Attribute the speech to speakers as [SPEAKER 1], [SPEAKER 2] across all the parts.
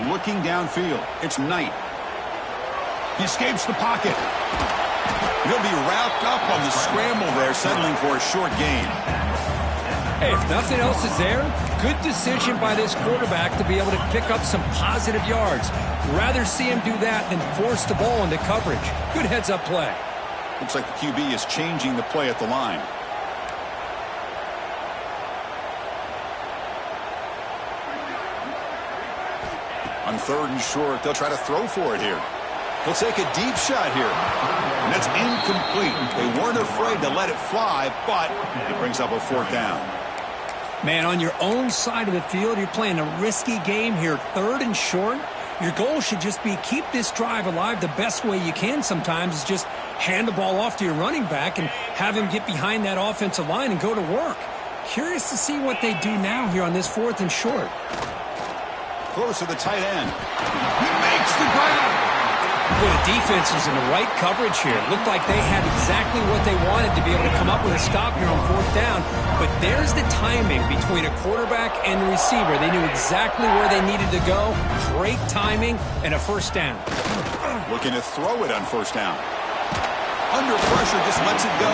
[SPEAKER 1] looking downfield. It's Knight. He escapes the pocket. He'll be wrapped up on the scramble there, settling for a short gain.
[SPEAKER 2] Hey, if nothing else is there, good decision by this quarterback to be able to pick up some positive yards. Rather see him do that than force the ball into coverage. Good heads-up play.
[SPEAKER 1] Looks like the QB is changing the play at the line. On 3rd and short, they'll try to throw for it here. He'll take a deep shot here. And that's incomplete. They weren't afraid to let it fly, but it brings up a 4th down.
[SPEAKER 2] Man, on your own side of the field, you're playing a risky game here. 3rd and short. Your goal should just be keep this drive alive the best way you can sometimes is just hand the ball off to your running back and have him get behind that offensive line and go to work. Curious to see what they do now here on this 4th and short.
[SPEAKER 1] Close to the tight end. He makes the grab.
[SPEAKER 2] Well, the defense was in the right coverage here. It looked like they had exactly what they wanted to be able to come up with a stop here on 4th down. But there's the timing between a quarterback and the receiver. They knew exactly where they needed to go. Great timing and a 1st down.
[SPEAKER 1] Looking to throw it on 1st down. Under pressure, just lets it go.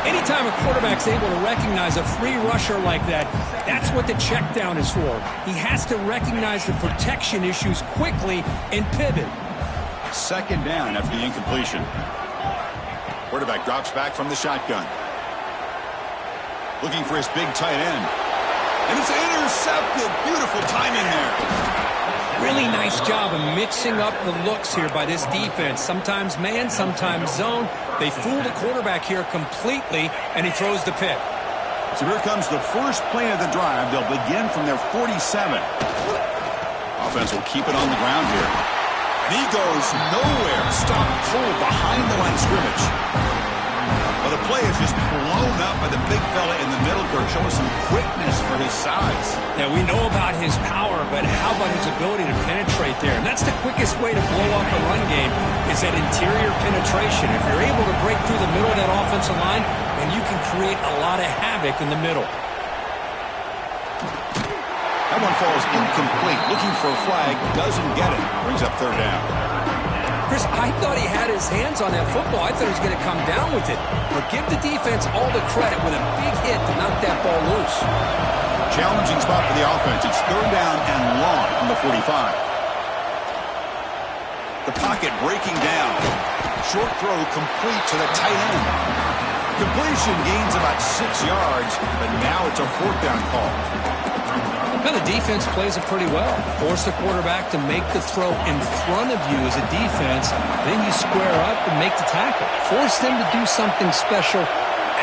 [SPEAKER 2] Anytime a quarterback's able to recognize a free rusher like that, that's what the check down is for. He has to recognize the protection issues quickly and pivot.
[SPEAKER 1] 2nd down after the incompletion. Quarterback drops back from the shotgun. Looking for his big tight end. And it's intercepted. Beautiful timing there.
[SPEAKER 2] Really nice job of mixing up the looks here by this defense. Sometimes man, sometimes zone. They fool the quarterback here completely, and he throws the pick.
[SPEAKER 1] So here comes the first play of the drive. They'll begin from their 47. Offense will keep it on the ground here. And he goes nowhere. Stop cold behind the line of scrimmage. Well, the play is just blown up by the big fella in the middle, Kirk, showing some quickness for his size.
[SPEAKER 2] Yeah, we know about his power, but how about his ability to penetrate there? And that's the quickest way to blow up a run game is that interior penetration. If you're able to break through the middle of that offensive line, then you can create a lot of havoc in the middle.
[SPEAKER 1] That one falls incomplete. Looking for a flag, doesn't get it. Brings up 3rd down.
[SPEAKER 2] Chris, I thought he had his hands on that football. I thought he was going to come down with it. But give the defense all the credit with a big hit to knock that ball loose.
[SPEAKER 1] Challenging spot for the offense. It's 3rd down and long from the 45. The pocket breaking down. Short throw complete to the tight end. Completion gains about 6 yards, but now it's a 4th down call.
[SPEAKER 2] Now the defense plays it pretty well. Force the quarterback to make the throw in front of you as a defense. Then you square up and make the tackle. Force them to do something special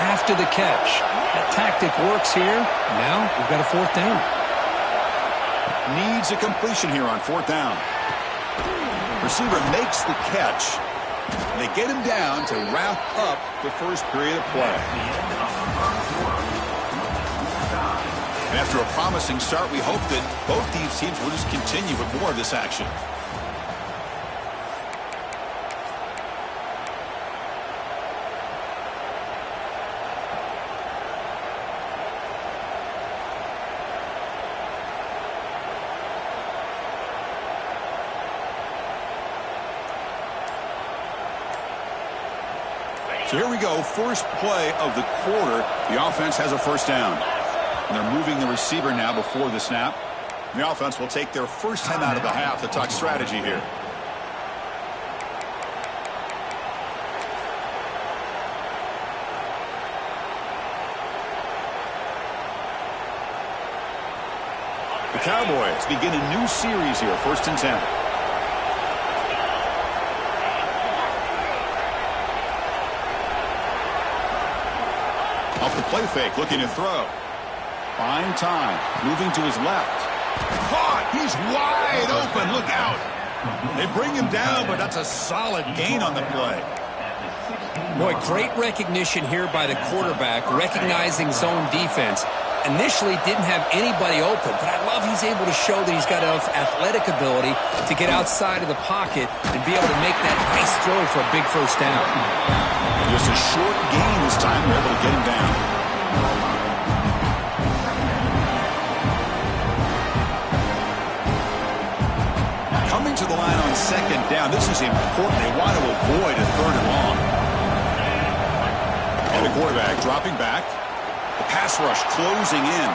[SPEAKER 2] after the catch. That tactic works here. Now we've got a 4th down.
[SPEAKER 1] Needs a completion here on 4th down. Receiver makes the catch. And they get him down to wrap up the first period of play. And after a promising start, we hope that both these teams will just continue with more of this action. So here we go, first play of the quarter. The offense has a 1st down. And they're moving the receiver now before the snap. And the offense will take their first time out of the half to talk strategy here. The Cowboys begin a new series here, 1st and 10. Off the play fake, looking to throw. Fine time, moving to his left. Caught, he's wide open, look out. They bring him down, but that's a solid gain on the play.
[SPEAKER 2] Boy, great recognition here by the quarterback, recognizing zone defense. Initially didn't have anybody open, but I love he's able to show that he's got enough athletic ability to get outside of the pocket and be able to make that nice throw for a big 1st down.
[SPEAKER 1] Just a short gain this time. They're able to get him down. coming to the line on second down. This is important. They want to avoid a third and long. And the quarterback dropping back. The pass rush closing in.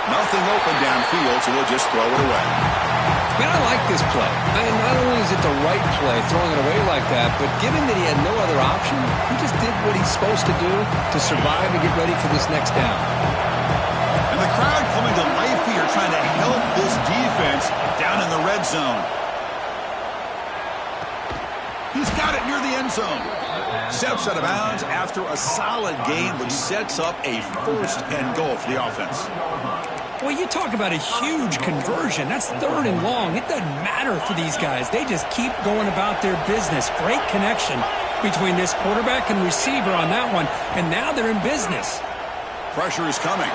[SPEAKER 1] Nothing open downfield, so we'll just throw it away.
[SPEAKER 2] Man, I like this play. Not only is it the right play, throwing it away like that, but given that he had no other option, he just did what he's supposed to do to survive and get ready for this next down.
[SPEAKER 1] And the crowd coming to life here, trying to help this defense down in the red zone. He's got it near the end zone. Steps out of bounds after a solid gain, which sets up a first and goal for the offense.
[SPEAKER 2] Well, you talk about a huge conversion. That's third and long. It doesn't matter for these guys. They just keep going about their business. Great connection between this quarterback and receiver on that one, and now they're in business.
[SPEAKER 1] Pressure is coming.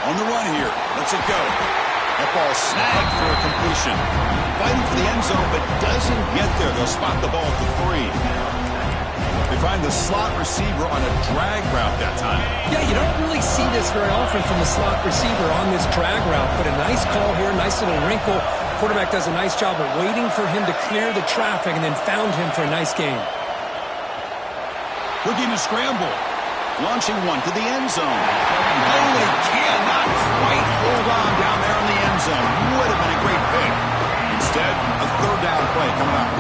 [SPEAKER 1] On the run here. Let's it go. That ball snagged for a completion. Fighting for the end zone, but doesn't get there. They'll spot the ball at the 3. They find the slot receiver on a drag route that time.
[SPEAKER 2] Yeah, you don't really see this very often from the slot receiver on this drag route, but a nice call here, nice little wrinkle. Quarterback does a nice job of waiting for him to clear the traffic and then found him for a nice gain.
[SPEAKER 1] Looking to scramble. Launching one to the end zone. Oh, they cannot quite hold on down there in the end zone. Would have been a great pick. Instead, a third down play coming up.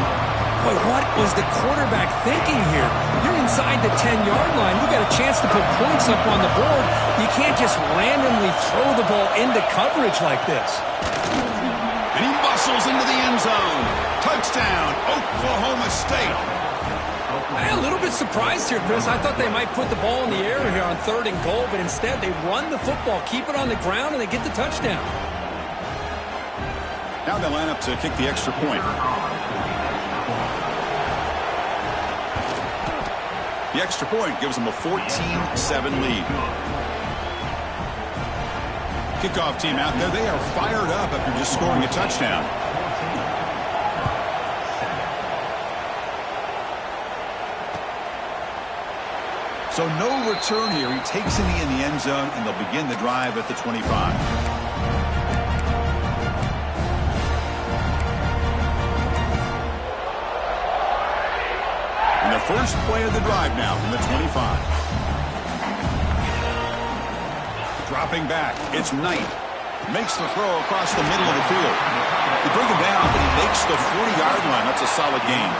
[SPEAKER 2] Boy, what was the quarterback thinking here? You're inside the 10-yard line. You got a chance to put points up on the board. You can't just randomly throw the ball into coverage like this.
[SPEAKER 1] And he bustles into the end zone. Touchdown, Oklahoma State.
[SPEAKER 2] I'm a little bit surprised here, Chris. I thought they might put the ball in the air here on third and goal, but instead they run the football, keep it on the ground, and they get the touchdown.
[SPEAKER 1] Now they line up to kick the extra point. The extra point gives them a 14-7 lead. Kickoff team out there. They are fired up after just scoring a touchdown. So no return here. He takes it in the end zone, and they'll begin the drive at the 25. First play of the drive now from the 25. Dropping back, it's Knight. Makes the throw across the middle of the field. They bring him down, but he makes the 40-yard line. That's a solid gain.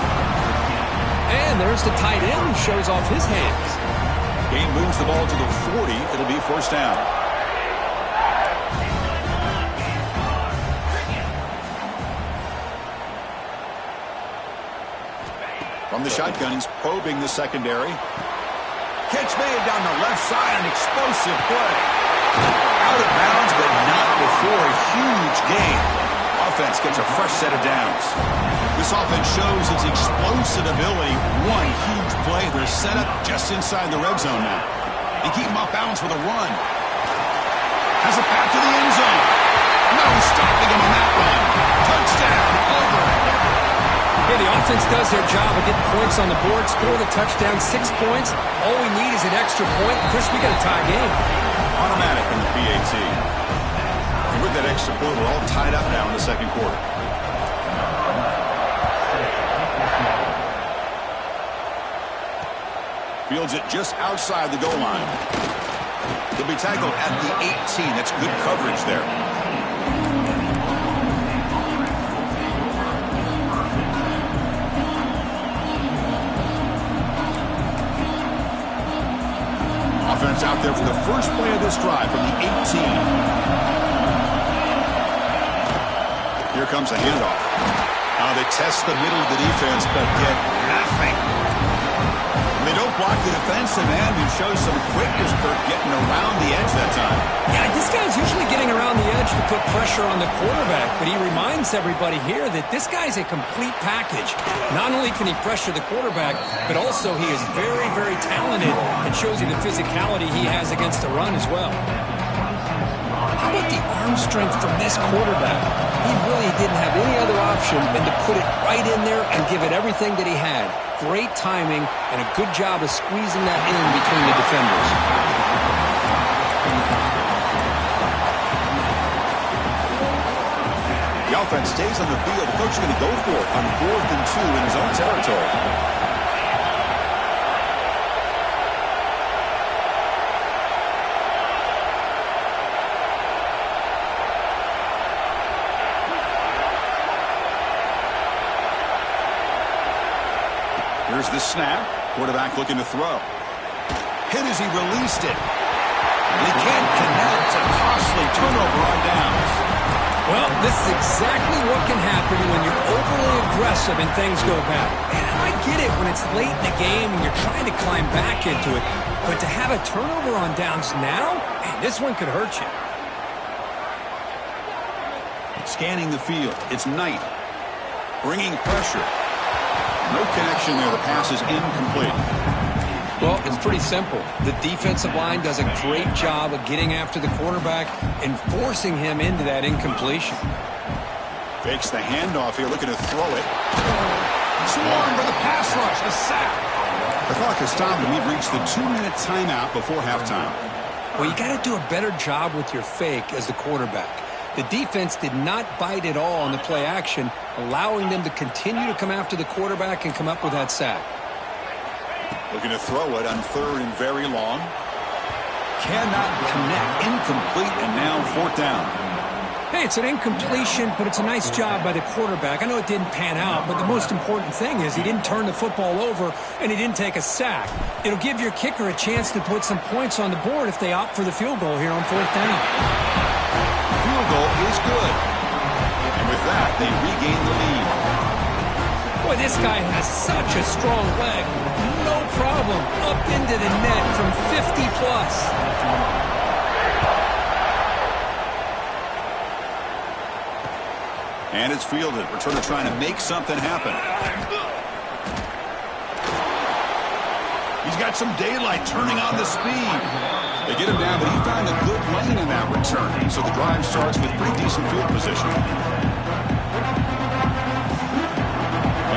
[SPEAKER 2] And there's the tight end who shows off his hands.
[SPEAKER 1] Gain moves the ball to the 40. It'll be first down. From the shotgun, he's probing the secondary. Catch made down the left side, an explosive play. Out of bounds, but not before a huge gain. Offense gets a fresh set of downs. This offense shows its explosive ability. One huge play. They're set up just inside the red zone now. They keep him off balance with a run. Has a path to the end zone. No stopping him on that run. Touchdown, Auburn.
[SPEAKER 2] Yeah, the offense does their job of getting points on the board, score the touchdown, 6 points. All we need is an extra point. Chris, we got a tie game.
[SPEAKER 1] Automatic in the PAT. And with that extra point, we're all tied up now in the second quarter. Fields it just outside the goal line. He'll be tackled at the 18. That's good coverage there. Offense out there for the first play of this drive from the 18. Here comes a handoff. Now they test the middle of the defense, but get nothing. They don't block the defensive end, who shows some quickness for getting around the edge that time.
[SPEAKER 2] Yeah, this guy's usually getting around the edge to put pressure on the quarterback, but he reminds everybody here that this guy's a complete package. Not only can he pressure the quarterback, but also he is very, very talented and shows you the physicality he has against the run as well. How about the arm strength from this quarterback? He really didn't have any other option than to put it right in there and give it everything that he had. Great timing and a good job of squeezing that in between the defenders.
[SPEAKER 1] offense stays on the field. The coach is going to go for it on 4th and 2 in his own territory. Here's the snap. Quarterback looking to throw. Hit as he released it. And he can't connect. A costly turnover on downs.
[SPEAKER 2] Well, this is exactly what can happen when you're overly aggressive and things go bad. And I get it when it's late in the game and you're trying to climb back into it. But to have a turnover on downs now, man, this one could hurt you.
[SPEAKER 1] Scanning the field. It's Knight. Bringing pressure. No connection there. The pass is incomplete.
[SPEAKER 2] Well, it's pretty simple. The defensive line does a great job of getting after the quarterback and forcing him into that incompletion.
[SPEAKER 1] Fakes the handoff here, looking to throw it. Swarm for the pass rush, a sack. The clock has stopped, and we've reached the 2-minute timeout before halftime.
[SPEAKER 2] Well, you got to do a better job with your fake as the quarterback. The defense did not bite at all on the play action, allowing them to continue to come after the quarterback and come up with that sack.
[SPEAKER 1] Looking to throw it on 3rd and very long. Cannot connect. Incomplete, and now 4th down.
[SPEAKER 2] Hey, it's an incompletion, but it's a nice job by the quarterback. I know it didn't pan out, but the most important thing is he didn't turn the football over and he didn't take a sack. It'll give your kicker a chance to put some points on the board if they opt for the field goal here on 4th down.
[SPEAKER 1] Field goal is good. And with that, they regain the lead.
[SPEAKER 2] Boy, this guy has such a strong leg. No problem. Up into the net from 50 plus.
[SPEAKER 1] And it's fielded. Returner trying to make something happen. He's got some daylight, turning on the speed. They get him down, but he found a good lane in that return. So the drive starts with pretty decent field position.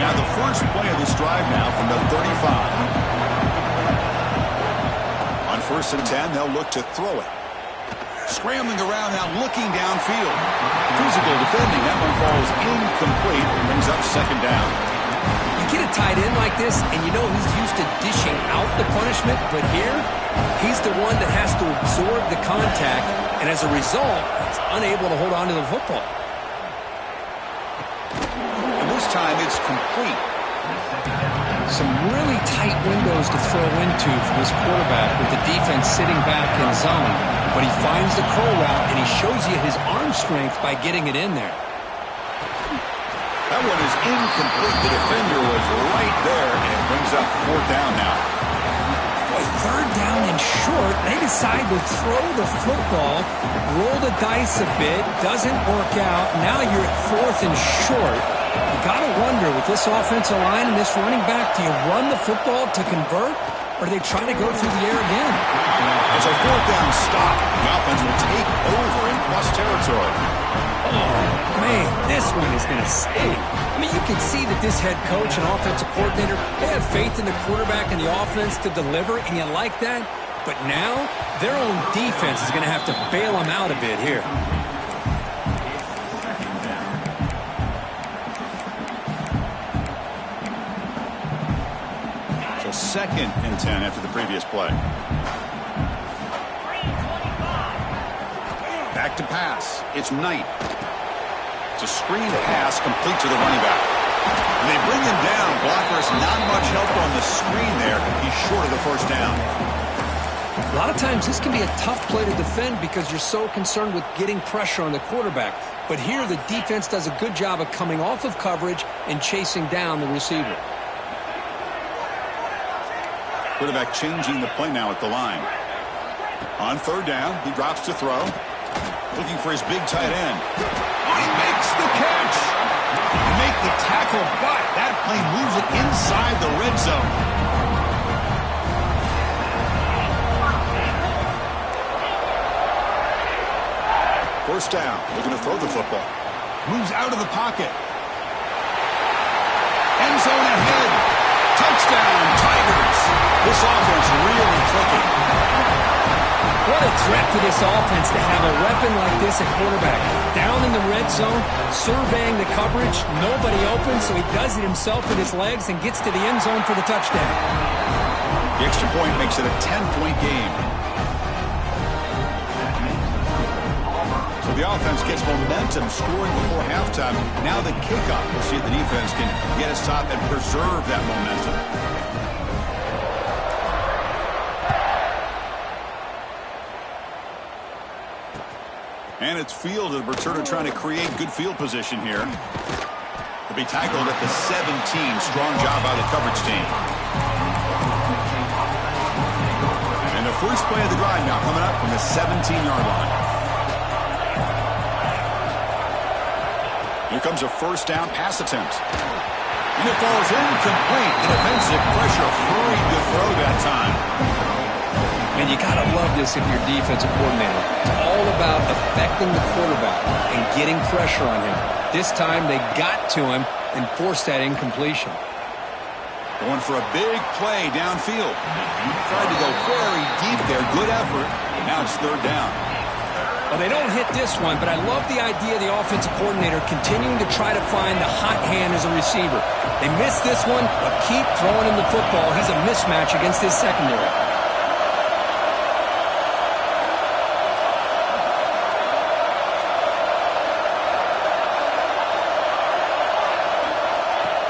[SPEAKER 1] Now the first play of this drive now from the 35. On 1st and 10, they'll look to throw it. Scrambling around now, looking downfield. Physical defending. That one falls incomplete and brings up 2nd down.
[SPEAKER 2] You get a tight end like this, and you know he's used to dishing out the punishment, but here, he's the one that has to absorb the contact, and as a result, he's unable to hold on to the football.
[SPEAKER 1] And this time, it's complete.
[SPEAKER 2] Some really tight windows to throw into for this quarterback with the defense sitting back in zone, but he finds the curl route, and he shows you his arm strength by getting it in there.
[SPEAKER 1] That one is incomplete. The defender was right there, and it brings up 4th down now.
[SPEAKER 2] Boy, 3rd down and short. They decide to throw the football, roll the dice a bit, doesn't work out. Now you're at 4th and short. You got to wonder, with this offensive line and this running back, do you run the football to convert, or do they try to go through the air again?
[SPEAKER 1] It's a 4th down stop. The offense will take over in plus territory.
[SPEAKER 2] Oh, man, this one is going to sting. I mean, you can see that this head coach and offensive coordinator, they have faith in the quarterback and the offense to deliver, and you like that. But now, their own defense is going to have to bail them out a bit here.
[SPEAKER 1] So 2nd and 10 after the previous play. Back to pass. It's Knight. It's a screen pass complete to the running back. And they bring him down. Blockers not much help on the screen there. He's short of the 1st down.
[SPEAKER 2] A lot of times this can be a tough play to defend because you're so concerned with getting pressure on the quarterback. But here the defense does a good job of coming off of coverage and chasing down the receiver.
[SPEAKER 1] Quarterback changing the play now at the line. On 3rd down, he drops to throw. Looking for his big tight end. Oh, he makes the catch. They make the tackle, but that play moves it inside the red zone. First down, looking to throw the football. Moves out of the pocket. End zone ahead. Touchdown, Tigers. This offense really clicking.
[SPEAKER 2] What a threat to this offense to have a weapon like this at quarterback. Down in the red red zone, surveying the coverage. Nobody open, so he does it himself with his legs and gets to the end zone for the touchdown.
[SPEAKER 1] The extra point makes it a 10-point game. So the offense gets momentum, scoring before halftime. Now the kickoff. We'll see if the defense can get a stop and preserve that momentum. And it's field, and returner trying to create good field position here. To be tackled at the 17. Strong job by the coverage team. And the first play of the drive now coming up from the 17-yard line. Here comes a first down pass attempt. And it falls incomplete. The defensive pressure hurried the throw that time.
[SPEAKER 2] And you got to love this if you're defensive coordinator. It's all about affecting the quarterback and getting pressure on him. This time they got to him and forced that incompletion.
[SPEAKER 1] Going for a big play downfield. Tried to go very deep there. Good effort. Now it's third down.
[SPEAKER 2] Well, they don't hit this one, but I love the idea of the offensive coordinator continuing to try to find the hot hand as a receiver. They missed this one, but keep throwing him the football. He's a mismatch against his secondary.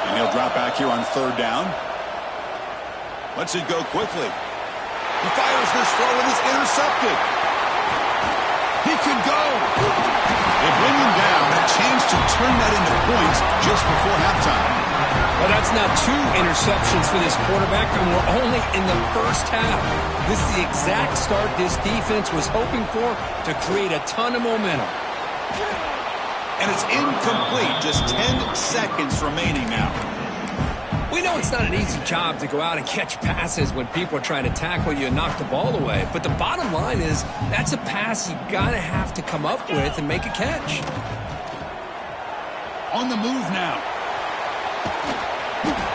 [SPEAKER 1] And he'll drop back here on third down. Lets it go quickly. He fires this throw and it's intercepted. He could go. They bring him down, and a chance to turn that into points just before halftime.
[SPEAKER 2] Well, that's now 2 interceptions for this quarterback, and we're only in the first half. This is the exact start this defense was hoping for to create a ton of momentum.
[SPEAKER 1] And it's incomplete. Just 10 seconds remaining now.
[SPEAKER 2] We know it's not an easy job to go out and catch passes when people are trying to tackle you and knock the ball away. But the bottom line is that's a pass you got to have to come up with and make a catch.
[SPEAKER 1] On the move now.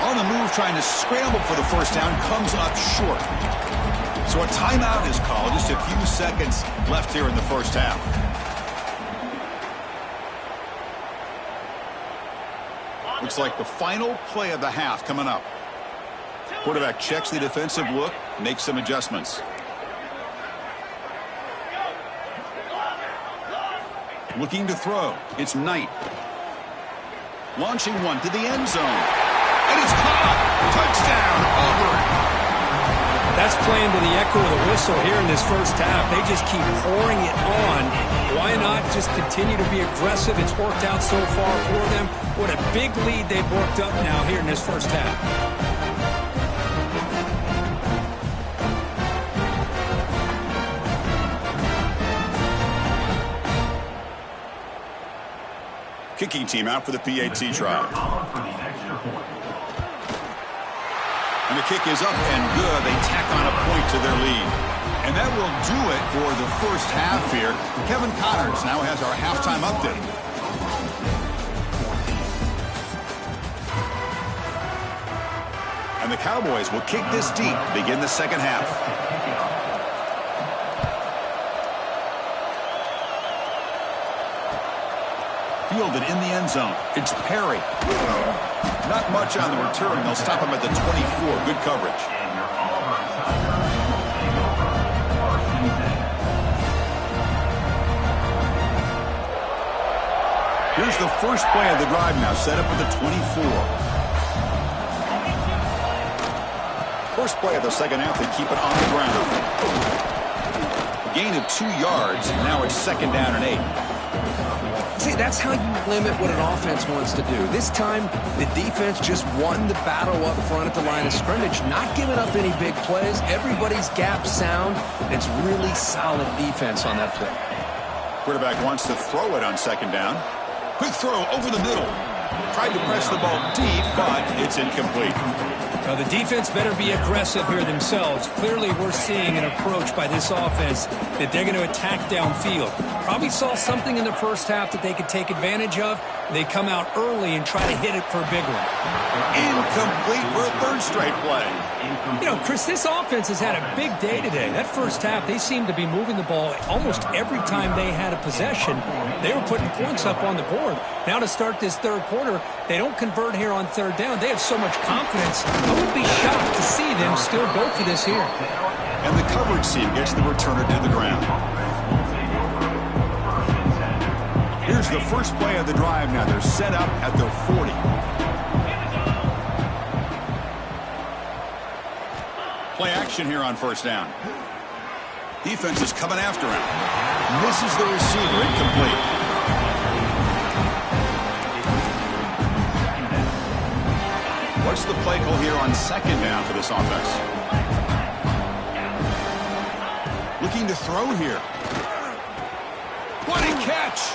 [SPEAKER 1] On the move, trying to scramble for the first down, comes up short. So a timeout is called. Just a few seconds left here in the first half. Looks like the final play of the half coming up. Quarterback checks the defensive look, makes some adjustments. Looking to throw. It's Knight. Launching one to the end zone. And it's caught. Touchdown, Auburn.
[SPEAKER 2] That's playing to the echo of the whistle here in this first half. They just keep pouring it on. Why not just continue to be aggressive? It's worked out so far for them. What a big lead they've worked up now here in this first half. Kicking team out for the PAT try. And the kick is up and good. They tack on a point to their lead. And that will do it for the first half here. Kevin Connors now has our halftime update. And the Cowboys will kick this deep, begin the second half. Fielded in the end zone. It's Perry. Not much on the return. They'll stop him at the 24. Good coverage. Here's the first play of the drive now, set up at the 24. First play of the second half, they keep it on the ground. A gain of 2 yards, and now it's second down and 8. See, that's how you limit what an offense wants to do. This time, the defense just won the battle up front at the line of scrimmage, not giving up any big plays. Everybody's gap sound. It's really solid defense on that play.
[SPEAKER 1] Quarterback wants to throw it on second down. Quick throw over the middle. Tried to press the ball deep, but it's incomplete.
[SPEAKER 2] Now, the defense better be aggressive here themselves. Clearly, we're seeing an approach by this offense that they're going to attack downfield. Probably saw something in the first half that they could take advantage of. They come out early and try to hit it for a big one.
[SPEAKER 1] Incomplete for a third straight play.
[SPEAKER 2] You know, Chris, this offense has had a big day today. That first half, they seemed to be moving the ball almost every time they had a possession. They were putting points up on the board. Now to start this third quarter, they don't convert here on third down. They have so much confidence. I would be shocked to see them still go for this here.
[SPEAKER 1] And the coverage team gets the returner to the ground. Here's the first play of the drive now. They're set up at their 40. Play action here on first down. Defense is coming after him. Misses the receiver. Incomplete. What's the play call here on second down for this offense? Looking to throw here. What a catch!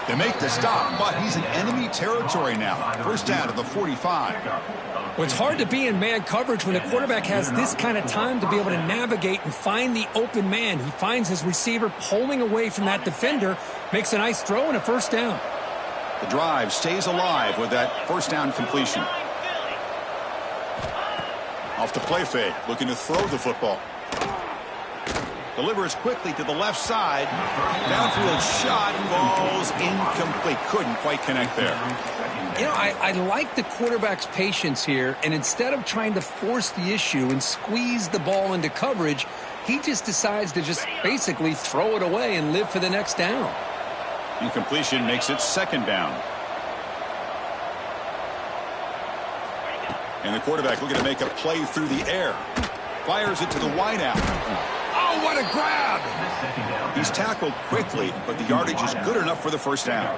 [SPEAKER 1] They make the stop, but he's in enemy territory now. First down at the 45.
[SPEAKER 2] Well, it's hard to be in man coverage when the quarterback has this kind of time to be able to navigate and find the open man. He finds his receiver pulling away from that defender, makes a nice throw and a first down.
[SPEAKER 1] The drive stays alive with that first down completion. Off the play fake, looking to throw the football. Delivers quickly to the left side. Downfield shot falls incomplete. Couldn't quite connect there.
[SPEAKER 2] You know, I like the quarterback's patience here, and instead of trying to force the issue and squeeze the ball into coverage, he just decides to just basically throw it away and live for the next down.
[SPEAKER 1] Incompletion makes it second down. And the quarterback looking to make a play through the air. Fires it to the wideout. Oh, what a grab! He's tackled quickly, but the yardage is good enough for the first down.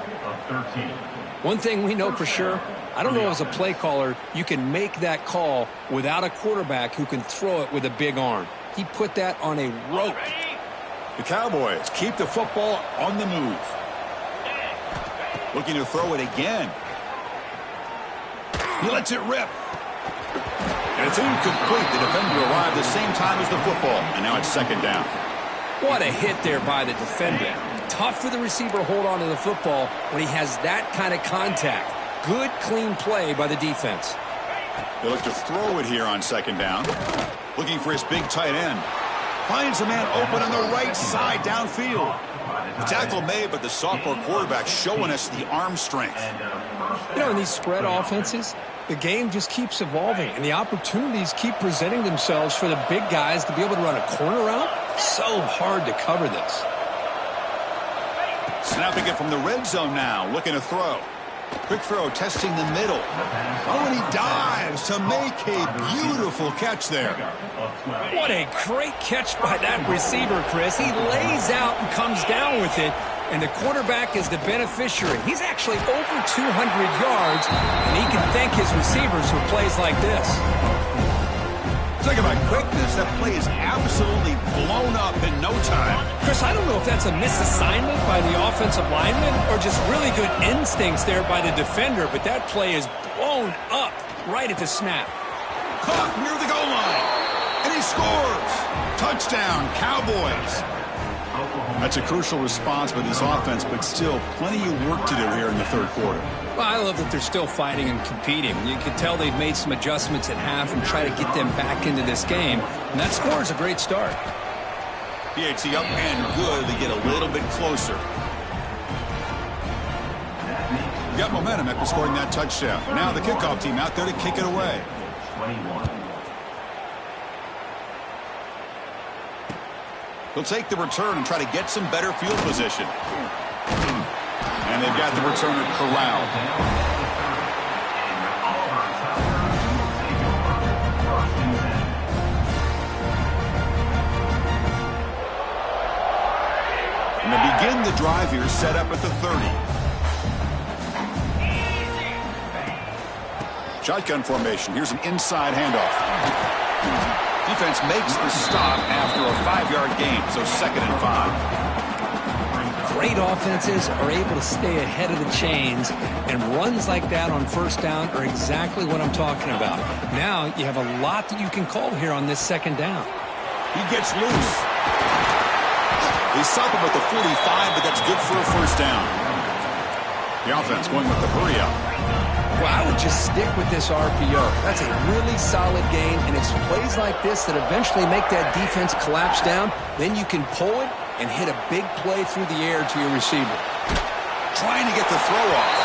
[SPEAKER 2] One thing we know for sure, I don't know as a play caller, you can make that call without a quarterback who can throw it with a big arm. He put that on a rope.
[SPEAKER 1] The Cowboys keep the football on the move. Looking to throw it again. He lets it rip. And it's incomplete. The defender arrived the same time as the football. And now it's second down.
[SPEAKER 2] What a hit there by the defender. Tough for the receiver to hold on to the football when he has that kind of contact. Good, clean play by the defense.
[SPEAKER 1] They look to throw it here on second down. Looking for his big tight end. Finds a man open on the right side downfield. The tackle made, but the sophomore quarterback showing us the arm strength.
[SPEAKER 2] You know, in these spread offenses, the game just keeps evolving, and the opportunities keep presenting themselves for the big guys to be able to run a corner route. So hard to cover this.
[SPEAKER 1] Snapping it from the red zone now, looking to throw. Quick throw, testing the middle. Oh, and he dives to make a beautiful catch there.
[SPEAKER 2] What a great catch by that receiver, Chris. He lays out and comes down with it, and the quarterback is the beneficiary. He's actually over 200 yards, and he can thank his receivers for plays like this.
[SPEAKER 1] Talk about quickness. That play is absolutely blown up in no time.
[SPEAKER 2] Chris, I don't know if that's a misassignment by the offensive lineman or just really good instincts there by the defender, but that play is blown up right at the snap.
[SPEAKER 1] Caught near the goal line, and he scores. Touchdown, Cowboys. That's a crucial response by this offense, but still plenty of work to do here in the third quarter.
[SPEAKER 2] Well, I love that they're still fighting and competing. You can tell they've made some adjustments at half and try to get them back into this game. And that score is a great start.
[SPEAKER 1] PAT up and good. They get a little bit closer. Got momentum after scoring that touchdown. Now the kickoff team out there to kick it away. They'll take the return and try to get some better field position. And they've got the returner corralled. And to begin the drive here, set up at the 30. Shotgun formation. Here's an inside handoff. Defense makes the stop after a 5-yard gain, so 2nd and 5.
[SPEAKER 2] Great offenses are able to stay ahead of the chains, and runs like that on first down are exactly what I'm talking about. Now you have a lot that you can call here on this second down.
[SPEAKER 1] He gets loose. They stop him at the 45, but that's good for a first down. The offense going with the hurry up.
[SPEAKER 2] Well, I would just stick with this RPO. That's a really solid gain, and it's plays like this that eventually make that defense collapse down. Then you can pull it and hit a big play through the air to your receiver.
[SPEAKER 1] Trying to get the throw off.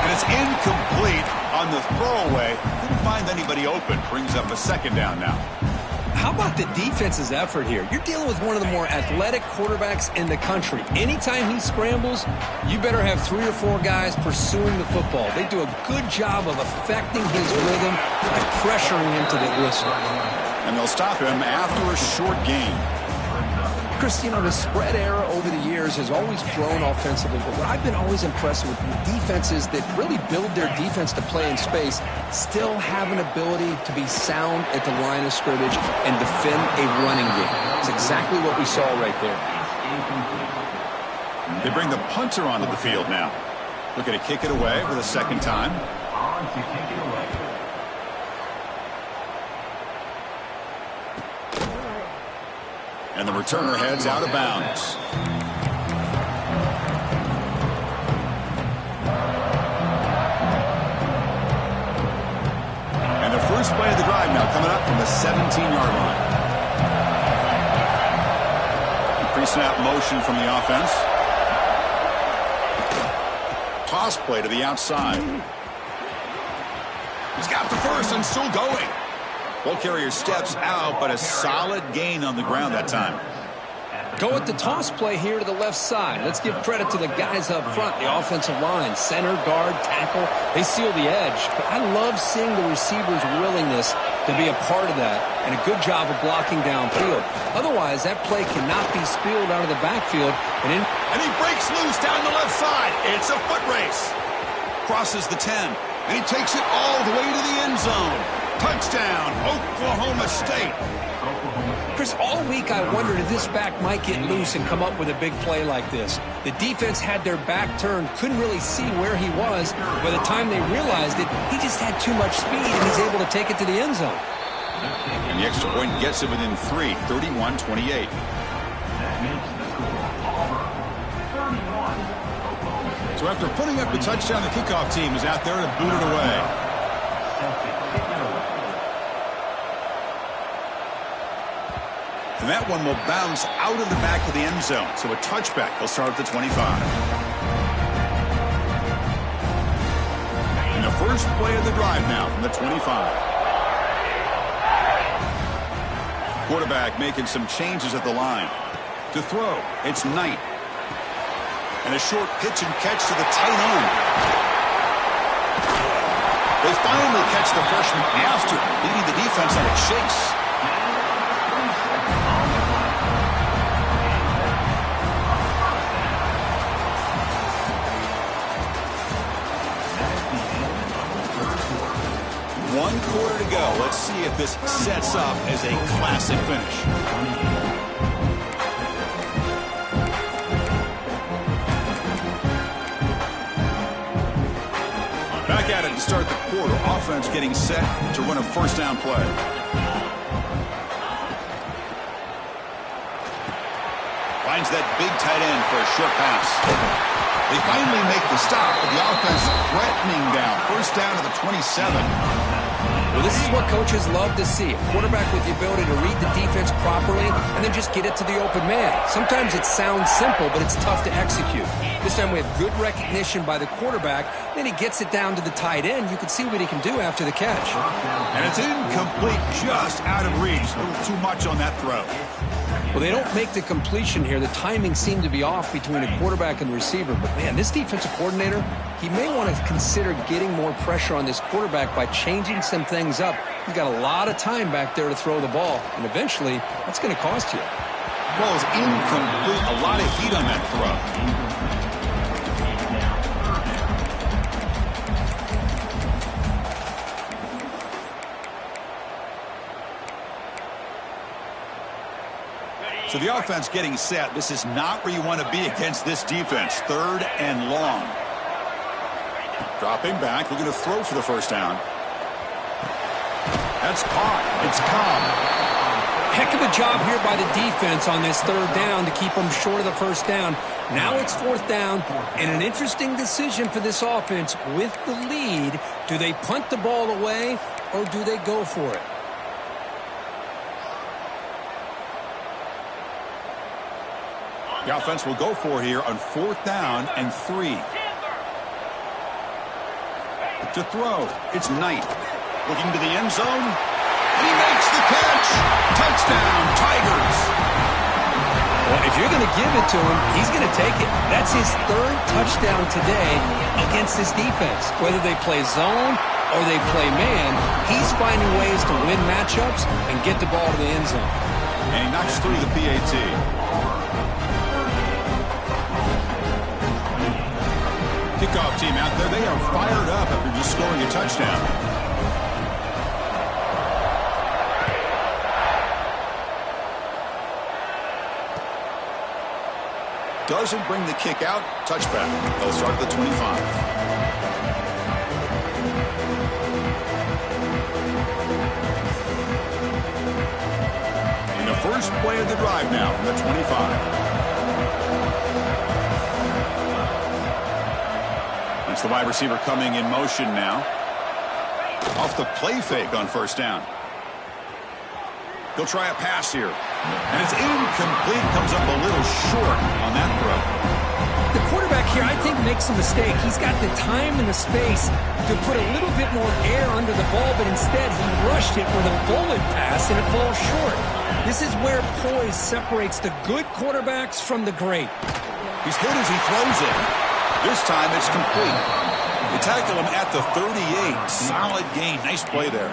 [SPEAKER 1] And it's incomplete on the throwaway. Couldn't find anybody open. Brings up a second down now.
[SPEAKER 2] How about the defense's effort here? You're dealing with one of the more athletic quarterbacks in the country. Anytime he scrambles, you better have 3 or 4 guys pursuing the football. They do a good job of affecting his rhythm by pressuring him to the whistle.
[SPEAKER 1] And they'll stop him after a short gain.
[SPEAKER 2] Chris, you know, the spread era over the years has always grown offensively, but what I've been always impressed with defenses that really build their defense to play in space still have an ability to be sound at the line of scrimmage and defend a running game. It's exactly what we saw right there.
[SPEAKER 1] They bring the punter onto the field now. Looking to kick it away for the second time. And the returner heads out of bounds. And the first play of the drive now coming up from the 17-yard line. Pre-snap motion from the offense. Toss play to the outside. He's got the first and still going. Ball carrier steps out, but a solid gain on the ground that time.
[SPEAKER 2] Go with the toss play here to the left side. Let's give credit to the guys up front, the offensive line, center, guard, tackle. They seal the edge. But I love seeing the receiver's willingness to be a part of that and a good job of blocking downfield. Otherwise, that play cannot be spilled out of the backfield. And
[SPEAKER 1] he breaks loose down the left side. It's a foot race. Crosses the 10, and he takes it all the way to the end zone. Touchdown, Oklahoma State.
[SPEAKER 2] Chris, all week I wondered if this back might get loose and come up with a big play like this. The defense had their back turned, couldn't really see where he was. By the time they realized it, he just had too much speed, and he's able to take it to the end zone.
[SPEAKER 1] And the extra point gets it within 3, 31-28. So after putting up the touchdown, the kickoff team is out there to boot it away. And that one will bounce out of the back of the end zone. So a touchback. He'll start at the 25. And the first play of the drive now from the 25. Quarterback making some changes at the line. To throw, it's Knight. And a short pitch and catch to the tight end. They finally catch the freshman after leading the defense on a chase. One quarter to go. Let's see if this sets up as a classic finish. Back at it to start the quarter. Offense getting set to run a first down play. Finds that big tight end for a short pass. They finally make the stop, but the offense threatening down. First down to the 27.
[SPEAKER 2] Well, this is what coaches love to see. A quarterback with the ability to read the defense properly and then just get it to the open man. Sometimes it sounds simple, but it's tough to execute. This time we have good recognition by the quarterback. Then he gets it down to the tight end. You can see what he can do after the catch.
[SPEAKER 1] And it's incomplete, just out of reach. A little too much on that throw.
[SPEAKER 2] Well, they don't make the completion here. The timing seemed to be off between a quarterback and the receiver. But, man, this defensive coordinator, he may want to consider getting more pressure on this quarterback by changing some things up. He's got a lot of time back there to throw the ball, and eventually that's going to cost you.
[SPEAKER 1] Ball is incomplete. A lot of heat on that throw. So the offense getting set. This is not where you want to be against this defense. 3rd and long. Dropping back, looking to throw for the first down. That's caught. It's Cobb.
[SPEAKER 2] Heck of a job here by the defense on this 3rd down to keep them short of the first down. Now it's 4th down, and an interesting decision for this offense with the lead. Do they punt the ball away, or do they go for it?
[SPEAKER 1] The offense will go for it here on 4th down and 3. To throw, it's Knight. Looking to the end zone, and he makes the catch. Touchdown, Tigers.
[SPEAKER 2] Well, if you're going to give it to him, he's going to take it. That's his 3rd touchdown today against this defense. Whether they play zone or they play man, he's finding ways to win matchups and get the ball to the end zone.
[SPEAKER 1] And he knocks through the PAT. Kickoff team out there, they are fired up after just scoring a touchdown. Doesn't bring the kick out. Touchback. They'll start at the 25. In the first play of the drive now from the 25. That's the wide receiver coming in motion now. Off the play fake on first down. He'll try a pass here. And it's incomplete. Comes up a little short on that throw.
[SPEAKER 2] The quarterback here, I think, makes a mistake. He's got the time and the space to put a little bit more air under the ball, but instead he rushed it with a bullet pass, and it falls short. This is where poise separates the good quarterbacks from the great.
[SPEAKER 1] He's hit as he throws it. This time it's complete. They tackle him at the 38. Solid gain. Nice play there.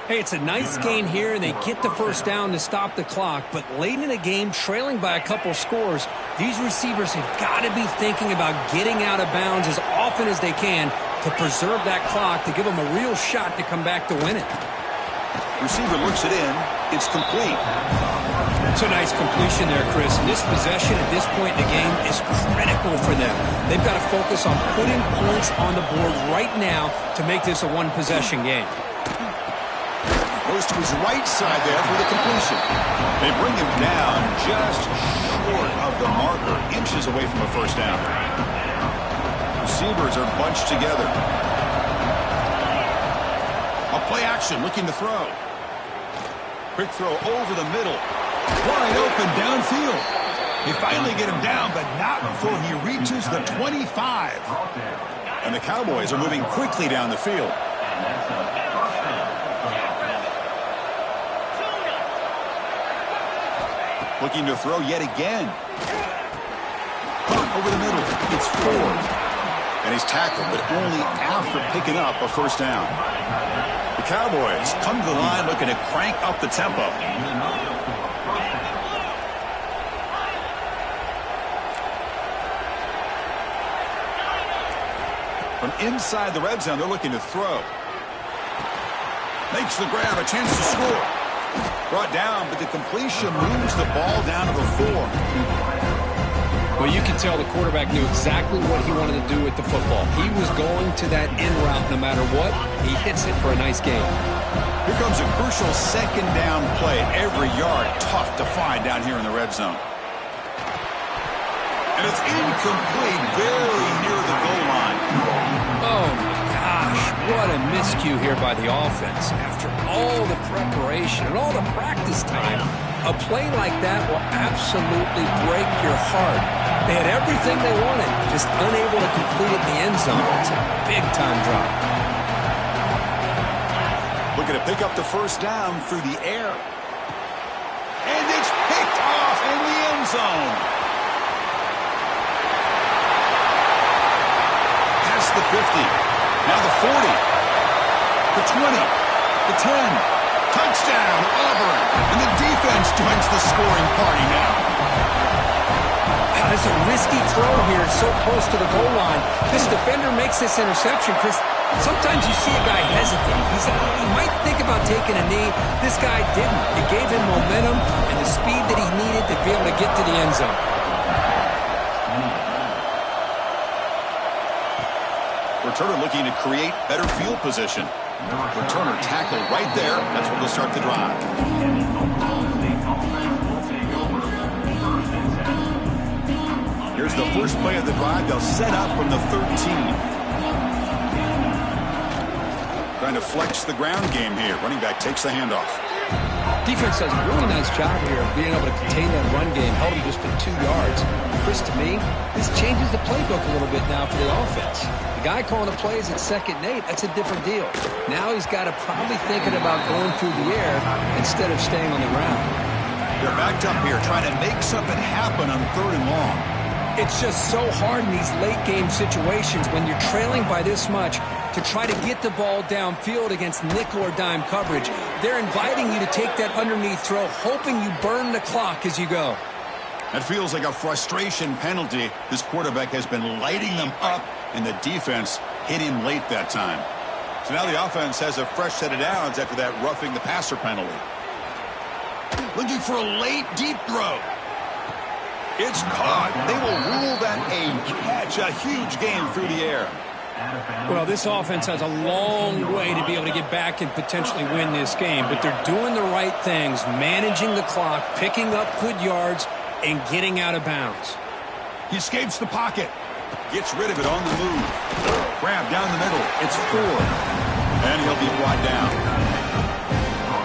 [SPEAKER 2] Hey, it's a nice gain here, and they get the first down to stop the clock. But late in the game, trailing by a couple scores, these receivers have got to be thinking about getting out of bounds as often as they can to preserve that clock, to give them a real shot to come back to win it.
[SPEAKER 1] Receiver looks it in. It's complete.
[SPEAKER 2] It's a nice completion there, Chris. And this possession at this point in the game is critical for them. They've got to focus on putting points on the board right now to make this a one-possession game.
[SPEAKER 1] Goes to his right side there for the completion. They bring him down just short of the marker, inches away from a first down. Receivers are bunched together. A play action, looking to throw. Quick throw over the middle. Wide open downfield. They finally get him down, but not before he reaches the 25. And the Cowboys are moving quickly down the field. Looking to throw yet again. Over the middle. It's Ford. And he's tackled, but only after picking up a first down. The Cowboys come to the line looking to crank up the tempo. From inside the red zone, they're looking to throw. Makes the grab, a chance to score. Brought down, but the completion moves the ball down to the 4.
[SPEAKER 2] Well, you can tell the quarterback knew exactly what he wanted to do with the football. He was going to that in route no matter what. He hits it for a nice gain.
[SPEAKER 1] Here comes a crucial second down play. Every yard tough to find down here in the red zone. And it's incomplete, very near the goal line.
[SPEAKER 2] Oh, my gosh. What a miscue here by the offense. After all the preparation and all the practice time, a play like that will absolutely break your heart. They had everything they wanted, just unable to complete it in the end zone. It's a big-time drop.
[SPEAKER 1] Looking to pick up the first down through the air. And it's picked off in the end zone. Past the 50. Now the 40. The 20. The 10. Touchdown, Auburn. And the defense joins the scoring party now.
[SPEAKER 2] God, it's a risky throw here, so close to the goal line. This defender makes this interception, Chris. Sometimes you see a guy hesitate. He might think about taking a knee. This guy didn't. It gave him momentum and the speed that he needed to be able to get to the end zone.
[SPEAKER 1] Returner looking to create better field position. Returner tackled right there. That's what will start the drive. Here's the first play of the drive. They'll set up from the 13. Trying to flex the ground game here. Running back takes the handoff.
[SPEAKER 2] Defense does a really nice job here of being able to contain that run game. Held him just for 2 yards. Chris, to me, this changes the playbook a little bit now for the offense. The guy calling the plays at 2nd and 8, that's a different deal. Now he's got to probably thinking about going through the air instead of staying on the ground.
[SPEAKER 1] They're backed up here trying to make something happen on 3rd and long.
[SPEAKER 2] It's just so hard in these late game situations when you're trailing by this much to try to get the ball downfield against nickel or dime coverage. They're inviting you to take that underneath throw, hoping you burn the clock as you go.
[SPEAKER 1] That feels like a frustration penalty. This quarterback has been lighting them up, and the defense hit him late that time. So now the offense has a fresh set of downs after that roughing the passer penalty. Looking for a late deep throw. It's caught. They will rule that a catch. A huge game through the air.
[SPEAKER 2] Well, this offense has a long way to be able to get back and potentially win this game, but they're doing the right things, managing the clock, picking up good yards, and getting out of bounds.
[SPEAKER 1] He escapes the pocket. Gets rid of it on the move. Grab down the middle. It's 4. And he'll be brought down.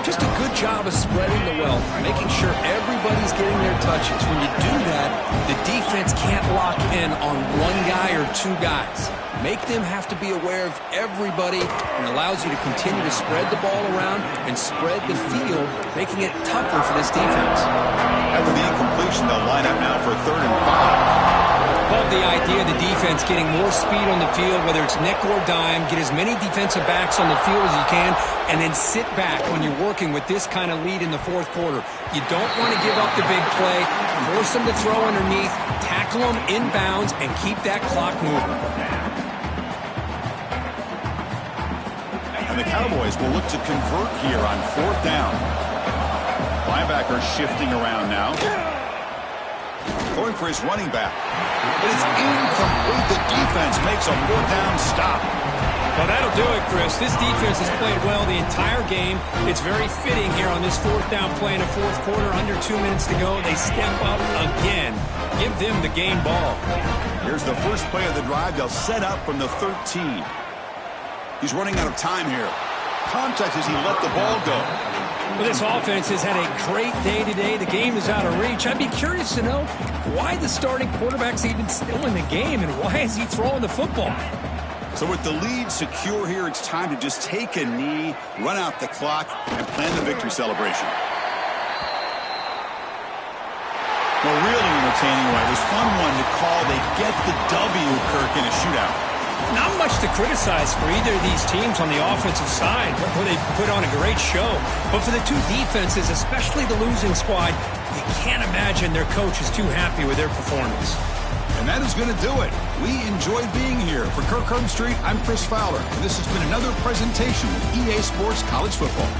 [SPEAKER 2] Just a good job of spreading the wealth, making sure everybody's getting their touches. When you do that, the defense can't lock in on one guy or 2 guys. Make them have to be aware of everybody, and allows you to continue to spread the ball around and spread the field, making it tougher for this defense.
[SPEAKER 1] After the incompletion, they'll line up now for 3rd and 5.
[SPEAKER 2] Love the idea of the defense getting more speed on the field, whether it's nickel or dime, get as many defensive backs on the field as you can, and then sit back when you're working with this kind of lead in the 4th quarter. You don't want to give up the big play, force them to throw underneath, tackle them in bounds, and keep that clock moving.
[SPEAKER 1] And the Cowboys will look to convert here on 4th down. Linebacker shifting around now. Going for his running back. But it's incomplete. The defense makes a 4th down stop.
[SPEAKER 2] Well, that'll do it, Chris. This defense has played well the entire game. It's very fitting here on this 4th down play in the 4th quarter. Under 2 minutes to go. They step up again. Give them the game ball.
[SPEAKER 1] Here's the first play of the drive. They'll set up from the 13. He's running out of time here. Contact as he let the ball go.
[SPEAKER 2] Well, this offense has had a great day today. The game is out of reach. I'd be curious to know why the starting quarterback's even still in the game, and why is he throwing the football?
[SPEAKER 1] So with the lead secure here, it's time to just take a knee, run out the clock, and plan the victory celebration. Well, really entertaining one. It was fun one to call. They get the W, Kirk, in a shootout.
[SPEAKER 2] Not much to criticize for either of these teams on the offensive side, where they put on a great show. But for the 2 defenses, especially the losing squad, you can't imagine their coach is too happy with their performance.
[SPEAKER 1] And that is going to do it. We enjoyed being here. For Kirk Herbstreit, I'm Chris Fowler, and this has been another presentation of EA Sports College Football.